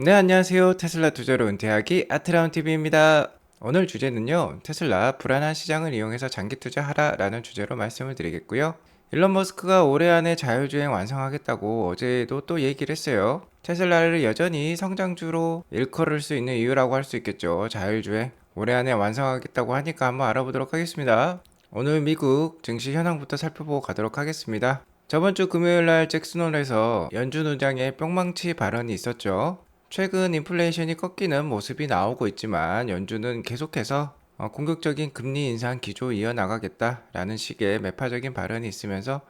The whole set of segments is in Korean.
네, 안녕하세요. 테슬라 투자로 은퇴하기 아트라운TV입니다. 오늘 주제는요, 테슬라 불안한 시장을 이용해서 장기 투자하라 라는 주제로 말씀을 드리겠고요. 일론 머스크가 올해 안에 자율주행 완성하겠다고 어제도 또 얘기를 했어요. 테슬라를 여전히 성장주로 일컬을 수 있는 이유라고 할 수 있겠죠. 자율주행. 올해 안에 완성하겠다고 하니까 한번 알아보도록 하겠습니다. 오늘 미국 증시 현황부터 살펴보고 가도록 하겠습니다. 저번 주 금요일 날 잭슨홀에서 연준 의장의 뿅망치 발언이 있었죠. 최근 인플레이션이 꺾이는 모습이 나오고 있지만 연준은 계속해서 공격적인 금리 인상 기조 이어나가겠다라는 식의 매파적인 발언이 있으면서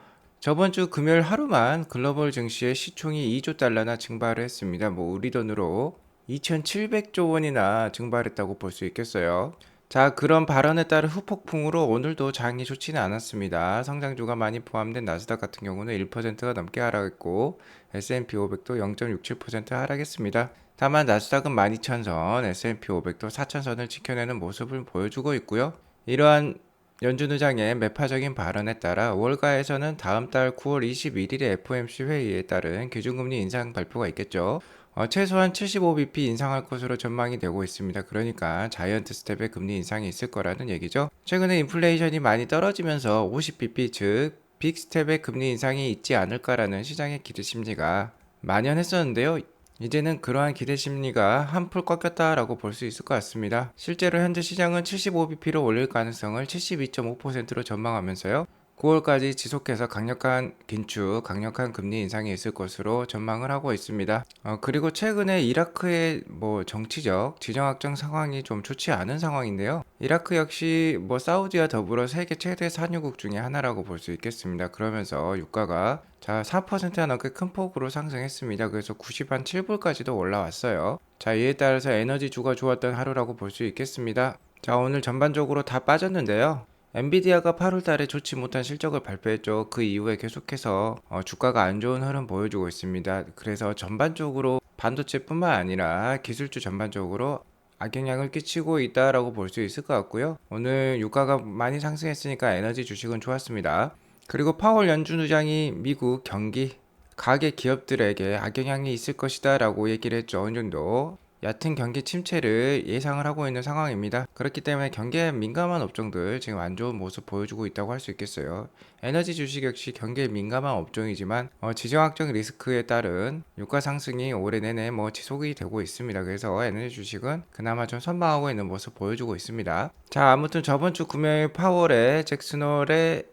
저번 주 금요일 하루만 글로벌 증시의 시총이 2조 달러나 증발을 했습니다. 우리 돈으로 2,700조 원이나 증발했다고 볼 수 있겠어요. 자, 그런 발언에 따른 후폭풍으로 오늘도 장이 좋지는 않았습니다. 성장주가 많이 포함된 나스닥 같은 경우는 1%가 넘게 하락했고 S&P 500도 0.67% 하락했습니다. 다만 나스닥은 12,000선, S&P 500도 4,000선을 지켜내는 모습을 보여주고 있고요. 이러한 연준 의장의 매파적인 발언에 따라 월가에서는 다음 달 9월 21일에 FOMC 회의에 따른 기준금리 인상 발표가 있겠죠. 최소한 75bp 인상할 것으로 전망이 되고 있습니다. 그러니까 자이언트 스텝의 금리 인상이 있을 거라는 얘기죠. 최근에 인플레이션이 많이 떨어지면서 50bp 즉 빅스텝의 금리 인상이 있지 않을까라는 시장의 기대 심리가 만연했었는데요. 이제는 그러한 기대 심리가 한풀 꺾였다라고 볼 수 있을 것 같습니다. 실제로 현재 시장은 75bp로 올릴 가능성을 72.5%로 전망하면서요. 9월까지 지속해서 강력한 긴축, 강력한 금리 인상이 있을 것으로 전망을 하고 있습니다. 그리고 최근에 이라크의 정치적, 지정학적 상황이 좀 좋지 않은 상황인데요. 이라크 역시 사우디와 더불어 세계 최대 산유국 중에 하나라고 볼 수 있겠습니다. 그러면서 유가가 4%나 넘게 큰 폭으로 상승했습니다. 그래서 90 한 7불까지도 올라왔어요. 자, 이에 따라서 에너지주가 좋았던 하루라고 볼 수 있겠습니다. 자, 오늘 전반적으로 다 빠졌는데요. 엔비디아가 8월 달에 좋지 못한 실적을 발표했죠. 그 이후에 계속해서 주가가 안 좋은 흐름 보여주고 있습니다. 그래서 전반적으로 반도체뿐만 아니라 기술주 전반적으로 악영향을 끼치고 있다라고 볼 수 있을 것 같고요. 오늘 유가가 많이 상승했으니까 에너지 주식은 좋았습니다. 그리고 파월 연준 의장이 미국 경기 가계 기업들에게 악영향이 있을 것이다 라고 얘기를 했죠. 어느 정도 얕은 경기 침체를 예상을 하고 있는 상황입니다. 그렇기 때문에 경기에 민감한 업종들 지금 안 좋은 모습 보여주고 있다고 할 수 있겠어요. 에너지 주식 역시 경기에 민감한 업종이지만 지정학적 리스크에 따른 유가 상승이 올해 내내 지속이 되고 있습니다. 그래서 에너지 주식은 그나마 좀 선방하고 있는 모습 보여주고 있습니다. 자, 아무튼 저번 주 금요일 파월의 잭슨홀의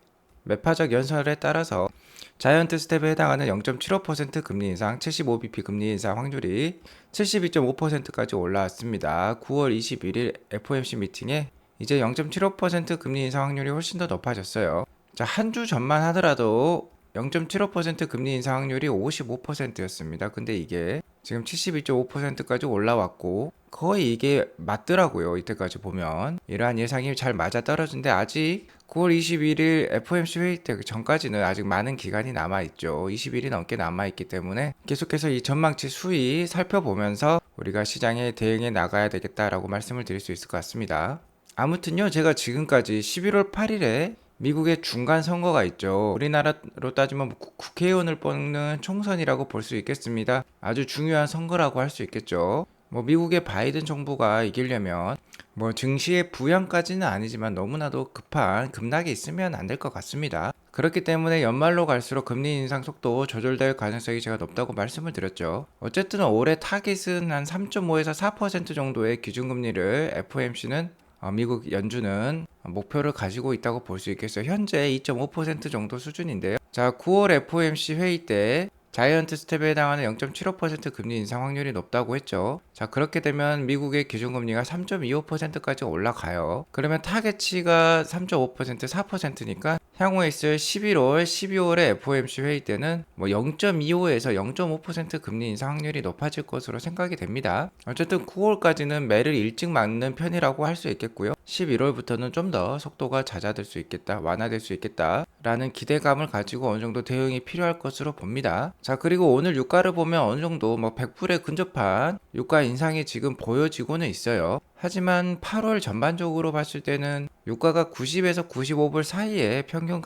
매파적 연설에 따라서 자이언트 스텝에 해당하는 0.75% 금리 인상, 75bp 금리 인상 확률이 72.5%까지 올라왔습니다. 9월 21일 FOMC 미팅에 이제 0.75% 금리 인상 확률이 훨씬 더 높아졌어요. 자, 한 주 전만 하더라도 0.75% 금리 인상 확률이 55%였습니다. 근데 이게 지금 72.5%까지 올라왔고 거의 이게 맞더라고요. 이때까지 보면 이러한 예상이 잘 맞아 떨어진데 아직 9월 21일 FOMC 회의 때 전까지는 아직 많은 기간이 남아있죠. 20일이 넘게 남아있기 때문에 계속해서 이 전망치 수위 살펴보면서 우리가 시장에 대응해 나가야 되겠다라고 말씀을 드릴 수 있을 것 같습니다. 아무튼요, 제가 지금까지 11월 8일에 미국의 중간 선거가 있죠. 우리나라로 따지면 국회의원을 뽑는 총선이라고 볼 수 있겠습니다. 아주 중요한 선거라고 할 수 있겠죠. 미국의 바이든 정부가 이기려면 증시의 부양까지는 아니지만 너무나도 급한 급락이 있으면 안 될 것 같습니다. 그렇기 때문에 연말로 갈수록 금리 인상 속도 조절될 가능성이 제가 높다고 말씀을 드렸죠. 어쨌든 올해 타깃은 한 3.5에서 4% 정도의 기준금리를 FOMC는 미국 연준은 목표를 가지고 있다고 볼 수 있겠어요. 현재 2.5% 정도 수준인데요. 자, 9월 FOMC 회의 때 자이언트 스텝에 해당하는 0.75% 금리 인상 확률이 높다고 했죠. 자, 그렇게 되면 미국의 기준금리가 3.25%까지 올라가요. 그러면 타겟치가 3.5%, 4%니까 향후에 있을 11월, 12월의 FOMC 회의 때는 0.25에서 0.5% 금리 인상 확률이 높아질 것으로 생각이 됩니다. 어쨌든 9월까지는 매를 일찍 맞는 편이라고 할 수 있겠고요. 11월부터는 좀 더 속도가 잦아들 수 있겠다, 완화될 수 있겠다라는 기대감을 가지고 어느 정도 대응이 필요할 것으로 봅니다. 자, 그리고 오늘 유가를 보면 어느 정도 100불에 근접한 유가 인상이 지금 보여지고는 있어요. 하지만 8월 전반적으로 봤을 때는 유가가 90에서 95불 사이에 평균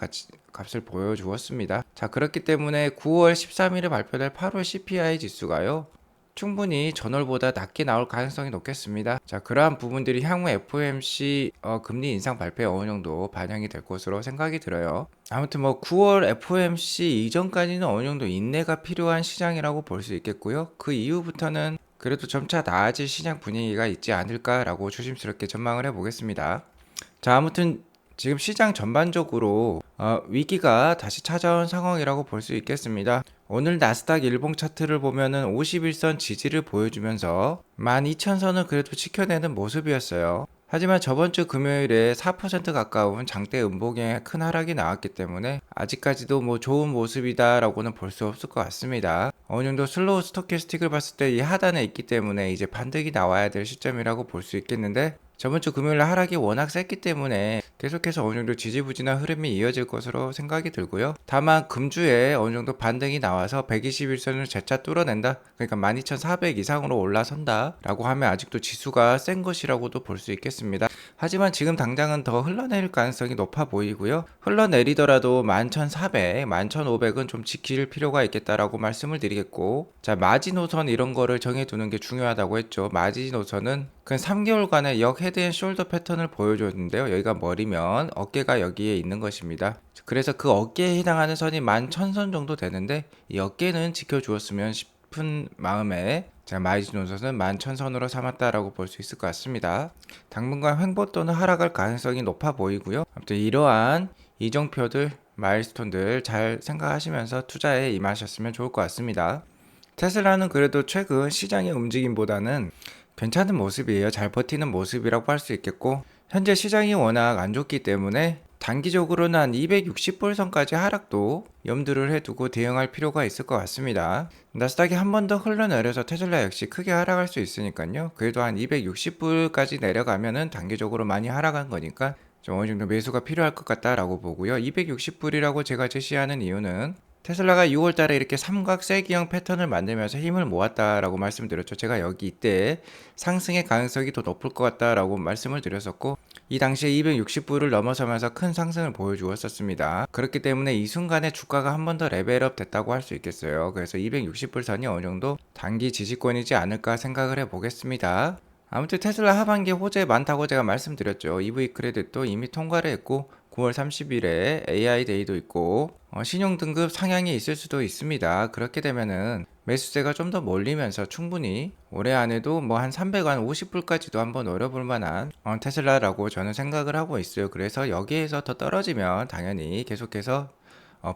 값을 보여주었습니다. 자, 그렇기 때문에 9월 13일에 발표될 8월 CPI 지수가요. 충분히 전월보다 낮게 나올 가능성이 높겠습니다. 자, 그러한 부분들이 향후 FOMC 금리 인상 발표에 어느 정도 반영이 될 것으로 생각이 들어요. 아무튼 뭐 9월 FOMC 이전까지는 어느 정도 인내가 필요한 시장이라고 볼 수 있겠고요. 그 이후부터는 그래도 점차 나아질 시장 분위기가 있지 않을까라고 조심스럽게 전망을 해보겠습니다. 자, 아무튼 지금 시장 전반적으로 위기가 다시 찾아온 상황이라고 볼 수 있겠습니다. 오늘 나스닥 일봉 차트를 보면은 51선 지지를 보여주면서 12,000선을 그래도 지켜내는 모습이었어요. 하지만 저번 주 금요일에 4% 가까운 장대 음봉에 큰 하락이 나왔기 때문에 아직까지도 뭐 좋은 모습이다라고는 볼 수 없을 것 같습니다. 어느 정도 슬로우 스토캐스틱을 봤을 때 이 하단에 있기 때문에 이제 반등이 나와야 될 시점이라고 볼 수 있겠는데, 저번 주 금요일 하락이 워낙 셌기 때문에 계속해서 어느 정도 지지부진한 흐름이 이어질 것으로 생각이 들고요. 다만 금주에 어느 정도 반등이 나와서 121선을 재차 뚫어낸다, 그러니까 12,400 이상으로 올라선다 라고 하면 아직도 지수가 센 것이라고도 볼 수 있겠습니다. 하지만 지금 당장은 더 흘러내릴 가능성이 높아 보이고요. 흘러내리더라도 11,400, 11,500은 좀 지킬 필요가 있겠다라고 말씀을 드리겠고, 자, 마지노선 이런 거를 정해두는 게 중요하다고 했죠. 마지노선은 근 3개월간의 역 헤드 앤 숄더 패턴을 보여줬는데요. 여기가 머리면 어깨가 여기에 있는 것입니다. 그래서 그 어깨에 해당하는 선이 11,000선 정도 되는데, 이 어깨는 지켜주었으면 싶은 마음에 제가 마지노선은 11,000선으로 삼았다라고 볼 수 있을 것 같습니다. 당분간 횡보 또는 하락할 가능성이 높아 보이고요. 아무튼 이러한 이정표들, 마일스톤들 잘 생각하시면서 투자에 임하셨으면 좋을 것 같습니다. 테슬라는 그래도 최근 시장의 움직임보다는 괜찮은 모습이에요. 잘 버티는 모습이라고 할 수 있겠고, 현재 시장이 워낙 안 좋기 때문에 단기적으로는 한 260불 선까지 하락도 염두를 해두고 대응할 필요가 있을 것 같습니다. 나스닥이 한 번 더 흘러내려서 테슬라 역시 크게 하락할 수 있으니까요. 그래도 한 260불까지 내려가면은 단기적으로 많이 하락한 거니까 좀 어느 정도 매수가 필요할 것 같다라고 보고요. 260불이라고 제가 제시하는 이유는 테슬라가 6월 달에 이렇게 삼각 쐐기형 패턴을 만들면서 힘을 모았다라고 말씀드렸죠. 제가 여기 이때 상승의 가능성이 더 높을 것 같다라고 말씀을 드렸었고, 이 당시에 260불을 넘어서면서 큰 상승을 보여주었었습니다. 그렇기 때문에 이 순간에 주가가 한 번 더 레벨업 됐다고 할 수 있겠어요. 그래서 260불 선이 어느 정도 단기 지지권이지 않을까 생각을 해보겠습니다. 아무튼 테슬라 하반기 호재 많다고 제가 말씀드렸죠. EV 크레딧도 이미 통과를 했고 9월 30일에 AI 데이도 있고 신용 등급 상향이 있을 수도 있습니다. 그렇게 되면은 매수세가 좀 더 몰리면서 충분히 올해 안에도 뭐 한 350불까지도 한번 노려볼 만한 테슬라라고 저는 생각을 하고 있어요. 그래서 여기에서 더 떨어지면 당연히 계속해서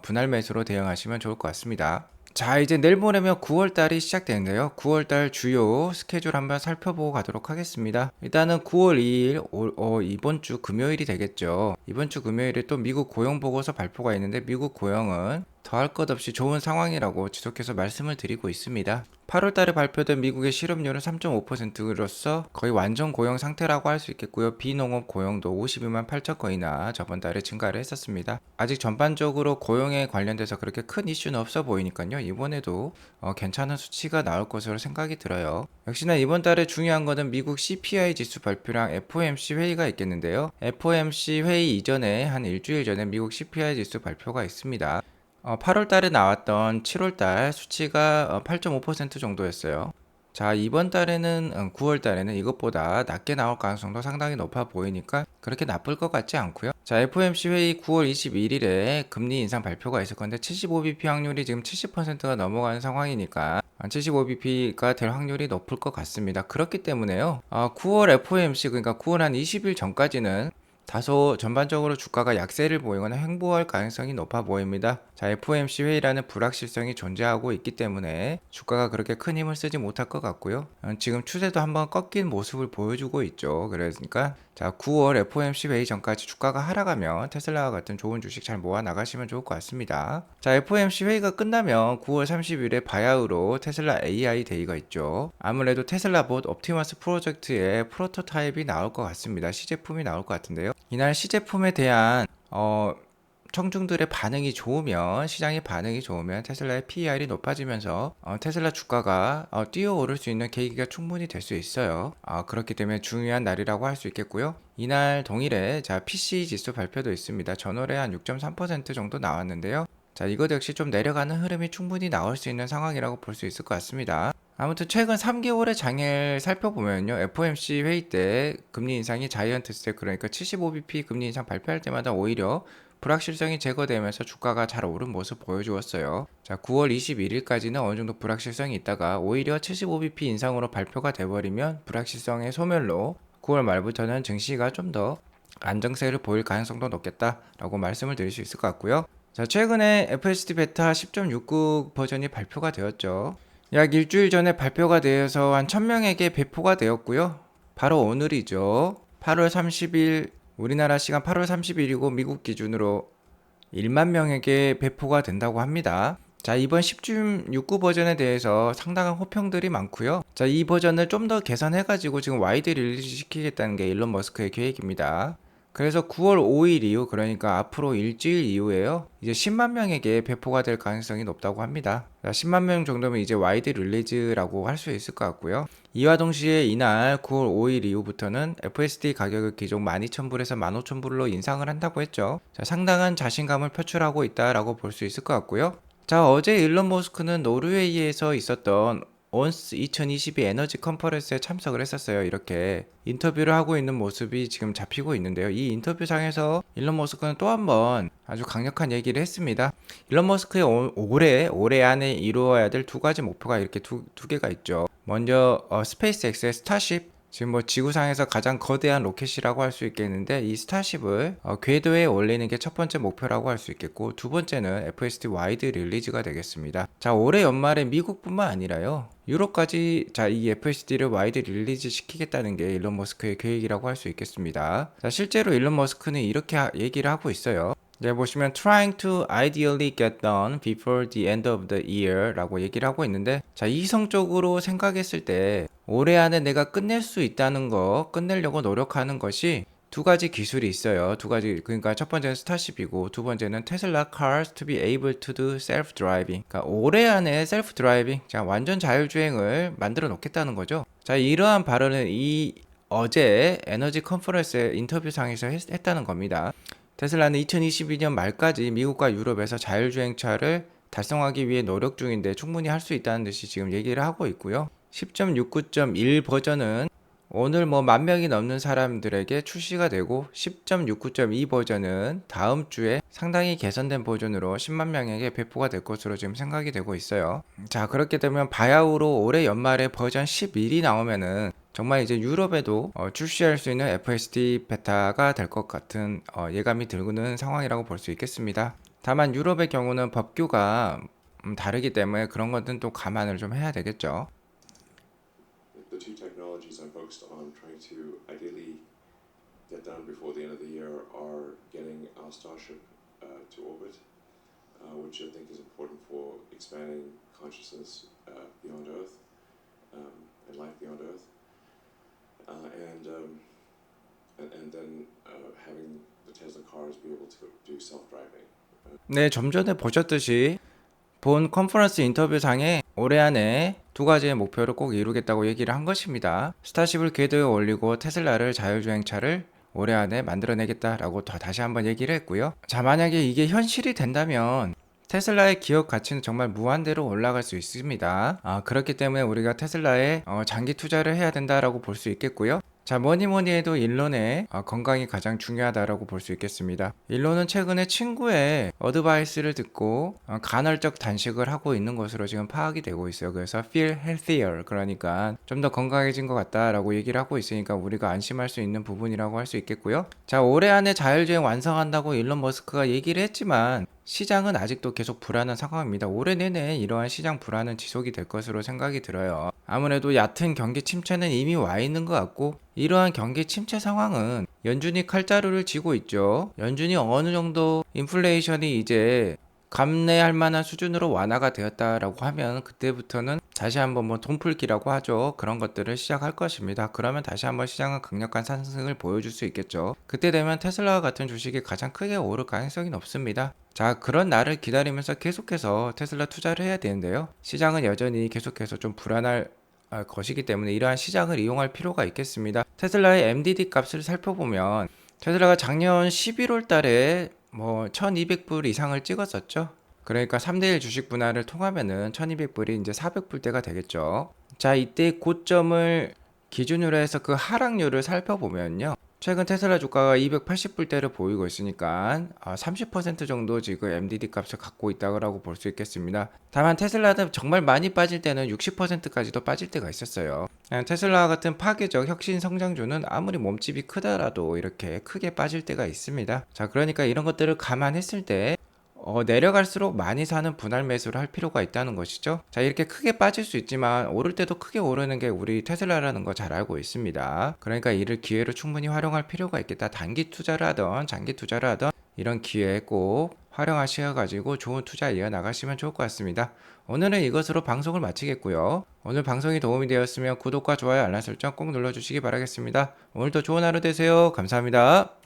분할 매수로 대응하시면 좋을 것 같습니다. 자, 이제 내일 모레면 9월달이 시작되는데요. 9월달 주요 스케줄 한번 살펴보고 가도록 하겠습니다. 일단은 9월 2일 이번 주 금요일이 되겠죠. 이번 주 금요일에 또 미국 고용 보고서 발표가 있는데, 미국 고용은 더할 것 없이 좋은 상황이라고 지속해서 말씀을 드리고 있습니다. 8월 달에 발표된 미국의 실업률은 3.5%로서 거의 완전 고용 상태라고 할 수 있겠고요. 비농업 고용도 52만 8천 건이나 저번 달에 증가를 했었습니다. 아직 전반적으로 고용에 관련돼서 그렇게 큰 이슈는 없어 보이니까요. 이번에도 괜찮은 수치가 나올 것으로 생각이 들어요. 역시나 이번 달에 중요한 거는 미국 CPI 지수 발표랑 FOMC 회의가 있겠는데요. FOMC 회의 이전에 한 일주일 전에 미국 CPI 지수 발표가 있습니다. 8월 달에 나왔던 7월 달 수치가 8.5% 정도였어요. 자, 이번 달에는 9월 달에는 이것보다 낮게 나올 가능성도 상당히 높아 보이니까 그렇게 나쁠 것 같지 않고요. 자, FOMC 회의 9월 21일에 금리 인상 발표가 있을 건데 75bp 확률이 지금 70%가 넘어가는 상황이니까 75bp가 될 확률이 높을 것 같습니다. 그렇기 때문에요. 9월 FOMC, 그러니까 9월 한 20일 전까지는 다소 전반적으로 주가가 약세를 보이거나 횡보할 가능성이 높아 보입니다. 자, FOMC 회의라는 불확실성이 존재하고 있기 때문에 주가가 그렇게 큰 힘을 쓰지 못할 것 같고요. 지금 추세도 한번 꺾인 모습을 보여주고 있죠. 그러니까 자, 9월 FOMC 회의 전까지 주가가 하락하면 테슬라와 같은 좋은 주식 잘 모아 나가시면 좋을 것 같습니다. 자, FOMC 회의가 끝나면 9월 30일에 바야흐로 테슬라 AI 데이가 있죠. 아무래도 테슬라 봇 옵티머스 프로젝트의 프로토타입이 나올 것 같습니다. 시제품이 나올 것 같은데요. 이날 시제품에 대한 청중들의 반응이 좋으면, 시장의 반응이 좋으면 테슬라의 PER이 높아지면서 테슬라 주가가 뛰어오를 수 있는 계기가 충분히 될 수 있어요. 그렇기 때문에 중요한 날이라고 할 수 있겠고요. 이날 동일에 자, PC 지수 발표도 있습니다. 전월에 한 6.3% 정도 나왔는데요. 자, 이것 역시 좀 내려가는 흐름이 충분히 나올 수 있는 상황이라고 볼 수 있을 것 같습니다. 아무튼 최근 3개월의 장을 살펴보면요. FOMC 회의 때 금리 인상이 자이언트 스텝, 그러니까 75bp 금리 인상 발표할 때마다 오히려 불확실성이 제거되면서 주가가 잘 오른 모습 보여주었어요. 자, 9월 21일까지는 어느 정도 불확실성이 있다가 오히려 75bp 인상으로 발표가 돼버리면 불확실성의 소멸로 9월 말부터는 증시가 좀 더 안정세를 보일 가능성도 높겠다라고 말씀을 드릴 수 있을 것 같고요. 자, 최근에 FSD 베타 10.69 버전이 발표가 되었죠. 약 일주일 전에 발표가 되어서 한 1000명에게 배포가 되었고요. 바로 오늘이죠. 8월 30일, 우리나라 시간 8월 30일이고 미국 기준으로 1만 명에게 배포가 된다고 합니다. 자, 이번 10.69 버전에 대해서 상당한 호평들이 많고요. 자, 이 버전을 좀 더 개선해가지고 지금 와이드 릴리즈 시키겠다는 게 일론 머스크의 계획입니다. 그래서 9월 5일 이후, 그러니까 앞으로 일주일 이후에요, 이제 10만 명에게 배포가 될 가능성이 높다고 합니다. 10만 명 정도면 이제 와이드 릴리즈라고 할 수 있을 것 같고요. 이와 동시에 이날 9월 5일 이후부터는 FSD 가격을 기존 12,000불에서 15,000불로 인상을 한다고 했죠. 자, 상당한 자신감을 표출하고 있다라고 볼 수 있을 것 같고요. 자, 어제 일론 머스크는 노르웨이에서 있었던 온스 2022 에너지 컨퍼런스에 참석을 했었어요. 이렇게 인터뷰를 하고 있는 모습이 지금 잡히고 있는데요. 이 인터뷰상에서 일론 머스크는 또 한 번 아주 강력한 얘기를 했습니다. 일론 머스크의 올해 안에 이루어야 될 두 가지 목표가 이렇게 두 개가 있죠. 먼저 스페이스X의 스타쉽, 지금 뭐 지구상에서 가장 거대한 로켓이라고 할 수 있겠는데, 이 스타쉽을 궤도에 올리는 게 첫 번째 목표라고 할 수 있겠고, 두 번째는 FSD 와이드 릴리즈가 되겠습니다. 자, 올해 연말에 미국뿐만 아니라요, 유럽까지 이 FSD를 와이드 릴리즈 시키겠다는 게 일론 머스크의 계획이라고 할 수 있겠습니다. 자, 실제로 일론 머스크는 이렇게 얘기를 하고 있어요. 네, 보시면 trying to ideally get done before the end of the year 라고 얘기를 하고 있는데, 자, 이성적으로 생각했을 때 올해 안에 내가 끝낼 수 있다는 거, 끝내려고 노력하는 것이 두 가지 기술이 있어요. 두 가지, 그러니까 첫 번째는 스타쉽이고 두 번째는 테슬라 cars to be able to do self-driving. 그러니까 올해 안에 self-driving, 자, 완전 자율주행을 만들어 놓겠다는 거죠. 자, 이러한 발언은 어제 에너지 컨퍼런스 인터뷰상에서 했다는 겁니다. 테슬라는 2022년 말까지 미국과 유럽에서 자율주행차를 달성하기 위해 노력 중인데 충분히 할 수 있다는 듯이 지금 얘기를 하고 있고요. 10.69.1 버전은 오늘 뭐 10,000명이 넘는 사람들에게 출시가 되고, 10.69.2 버전은 다음 주에 상당히 개선된 버전으로 10만 명에게 배포가 될 것으로 지금 생각이 되고 있어요. 자, 그렇게 되면 바야흐로 올해 연말에 버전 11이 나오면은 정말 이제 유럽에도 출시할 수 있는 FSD 베타가 될 것 같은 예감이 들고는 상황이라고 볼 수 있겠습니다. 다만 유럽의 경우는 법규가 다르기 때문에 그런 것들은 또 감안을 좀 해야 되겠죠. The two technologies I'm focused on trying to ideally get done before the end of the year are getting our Starship to orbit, which I think is important for expanding consciousness beyond Earth and life beyond Earth, and then having the Tesla cars be able to do self-driving. 네, 좀 전에 보셨듯이 본 컨퍼런스 인터뷰상에 올해 안에 두 가지의 목표를 꼭 이루겠다고 얘기를 한 것입니다. 스타쉽을 궤도에 올리고 테슬라를 자율주행차를 올해 안에 만들어내겠다라고 다시 한번 얘기를 했고요. 자, 만약에 이게 현실이 된다면 테슬라의 기업 가치는 정말 무한대로 올라갈 수 있습니다. 그렇기 때문에 우리가 테슬라에 장기 투자를 해야 된다라고 볼 수 있겠고요. 자, 뭐니 해도 일론의 건강이 가장 중요하다라고 볼 수 있겠습니다. 일론은 최근에 친구의 어드바이스를 듣고 간헐적 단식을 하고 있는 것으로 지금 파악이 되고 있어요. 그래서 feel healthier, 그러니까 좀 더 건강해진 것 같다라고 얘기를 하고 있으니까 우리가 안심할 수 있는 부분이라고 할 수 있겠고요. 자, 올해 안에 자율주행 완성한다고 일론 머스크가 얘기를 했지만 시장은 아직도 계속 불안한 상황입니다. 올해 내내 이러한 시장 불안은 지속이 될 것으로 생각이 들어요. 아무래도 얕은 경기 침체는 이미 와 있는 것 같고, 이러한 경기 침체 상황은 연준이 칼자루를 쥐고 있죠. 연준이 어느 정도 인플레이션이 이제 감내할 만한 수준으로 완화가 되었다라고 하면 그때부터는 다시 한번 뭐 돈풀기라고 하죠. 그런 것들을 시작할 것입니다. 그러면 다시 한번 시장은 강력한 상승을 보여줄 수 있겠죠. 그때 되면 테슬라와 같은 주식이 가장 크게 오를 가능성이 높습니다. 자, 그런 날을 기다리면서 계속해서 테슬라 투자를 해야 되는데요. 시장은 여전히 계속해서 좀 불안할 것이기 때문에 이러한 시장을 이용할 필요가 있겠습니다. 테슬라의 MDD 값을 살펴보면 테슬라가 작년 11월 달에 뭐 1200불 이상을 찍었었죠. 그러니까 3대1 주식 분할을 통하면은 1200불이 이제 400불대가 되겠죠. 자, 이때 고점을 기준으로 해서 그 하락률을 살펴보면요. 최근 테슬라 주가가 280불대를 보이고 있으니까 30% 정도 지금 MDD 값을 갖고 있다고 볼 수 있겠습니다. 다만 테슬라는 정말 많이 빠질 때는 60%까지도 빠질 때가 있었어요. 테슬라 같은 파괴적 혁신 성장주는 아무리 몸집이 크더라도 이렇게 크게 빠질 때가 있습니다. 자, 그러니까 이런 것들을 감안했을 때 내려갈수록 많이 사는 분할 매수를 할 필요가 있다는 것이죠. 자, 이렇게 크게 빠질 수 있지만 오를 때도 크게 오르는 게 우리 테슬라라는 거 잘 알고 있습니다. 그러니까 이를 기회로 충분히 활용할 필요가 있겠다. 단기 투자를 하던 장기 투자를 하던 이런 기회에 꼭 활용하셔가지고 좋은 투자 이어나가시면 좋을 것 같습니다. 오늘은 이것으로 방송을 마치겠고요. 오늘 방송이 도움이 되었으면 구독과 좋아요 알람 설정 꼭 눌러주시기 바라겠습니다. 오늘도 좋은 하루 되세요. 감사합니다.